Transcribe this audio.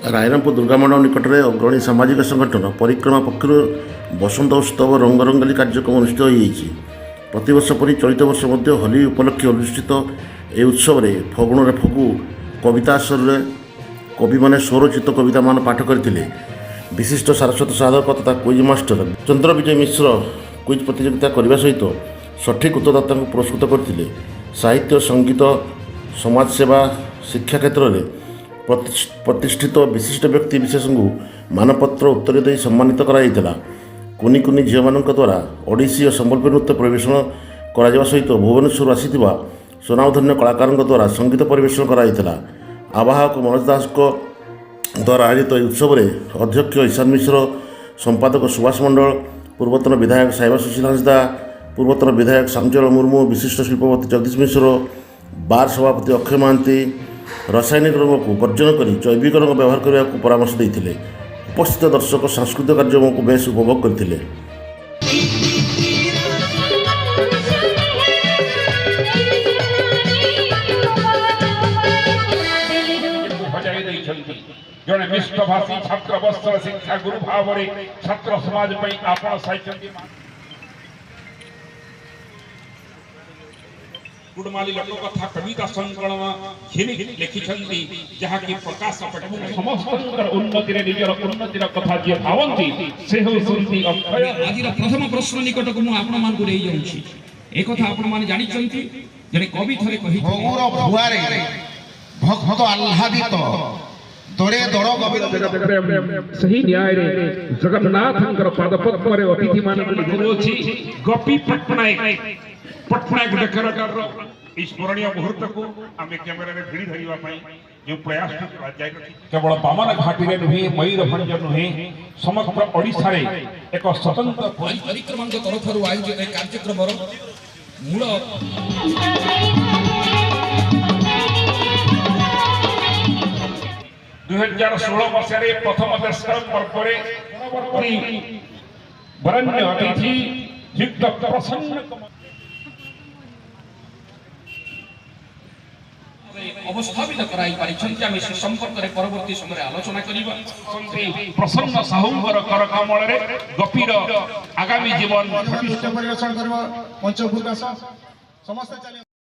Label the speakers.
Speaker 1: रायरंगपुर दुर्गामंडप निकट में अग्रणी सामाजिक संगठन परिक्रमा पक्ष बसंत उत्सव रंगरंगाली कार्यक्रम अनुष्ठित हो प्रतिवर्ष परी चलित वर्ष होली उपलक्षे अनुष्ठित ए उत्सव में फगुण फगु कविता आश्रय कवि मैंने स्वरचित कविता मान पाठ करते विशिष्ट सारस्वत साधक तथा क्विज मास्टर चंद्र विजय मिश्र क्विज प्रतियोगिता करने सहित सठिक उत्तरदाता पुरस्कृत करते साहित्य संगीत समाजसेवा शिक्षा क्षेत्र में प्रतिष्ठित विशिष्ट व्यक्ति विशेष को मानपत्र उत्तर दे सम्मानित कराइला। कुनी कुनी झील मान द्वारा ओडिसी और संबलपुर नृत्य परिवेषण करा सहित भुवनेश्वर आसीथिबा स्वनामधन्य कलाकार द्वारा संगीत परिवेषण कराइला। आवाहक मनोज दास द्वारा आयोजित उत्सव में अध्यक्ष ईशान मिश्र, संपादक सुभाष मंडल, पूर्वतन विधायक साइबा सुशील हांसदा, पूर्वतन विधायक श्यामचरण मुर्मू, विशिष्ट शिल्पपति जगदीश मिश्र, बार सभापति अक्षय महांती रासायनिक रंग को वर्जन कर जैविक रंग व्यवहार करने को परामर्श देते। उपस्थित दर्शक सांस्कृतिक कार्यक्रम को बेस उपभोग करते।
Speaker 2: जड़े विश्वभाषी छात्र वस्त्र शिक्षा गुरु भाव छात्र समाज आप गुड़माली लोककथा कविता संकलन घिनि लिखिछन्ति जहाँकि प्रकाश पटु समस्त उन्नति निजर उन्नतिर कथा जे भावन्ति से हो सुनति अक्षय।
Speaker 3: आज प्रथम प्रश्न निकट को मु आपण मान को देई जाउछि ए कथा आपण मान जानि छन्ति जने कवि थरे कहि
Speaker 4: भगुर भुआरे भक्त आह्लादित तोरे दर गोविंद
Speaker 2: सही न्याय रे जगन्नाथंकर पाद पद्म रे अतिथि मान गुरुछि गोपी पटनायक देखर स्मरणीय मुहूर्त को आम कैमेरा में भिड़ी धरवा जो प्रयास केवल बामन घाटी में नुहे मयूरभंज नुहे समग्र ओडिशा रे एक स्वतंत्र
Speaker 3: परिक्रमा तरफ आयोजित कार्यक्रम मूल
Speaker 2: 2016 वर्ष प्रथम दशक पर्व वरण्य अतिथि युक्त प्रसन्न
Speaker 3: अवस्थापित कराई पारिछन्ति। आमे से संपर्क रे परवर्ती समय आलोचना करिबा।
Speaker 2: प्रसन्न साहुंकर कर कमल रे गपीर आगामी जीवन
Speaker 4: परिवेषण करबा पंचभूत समस्त चले।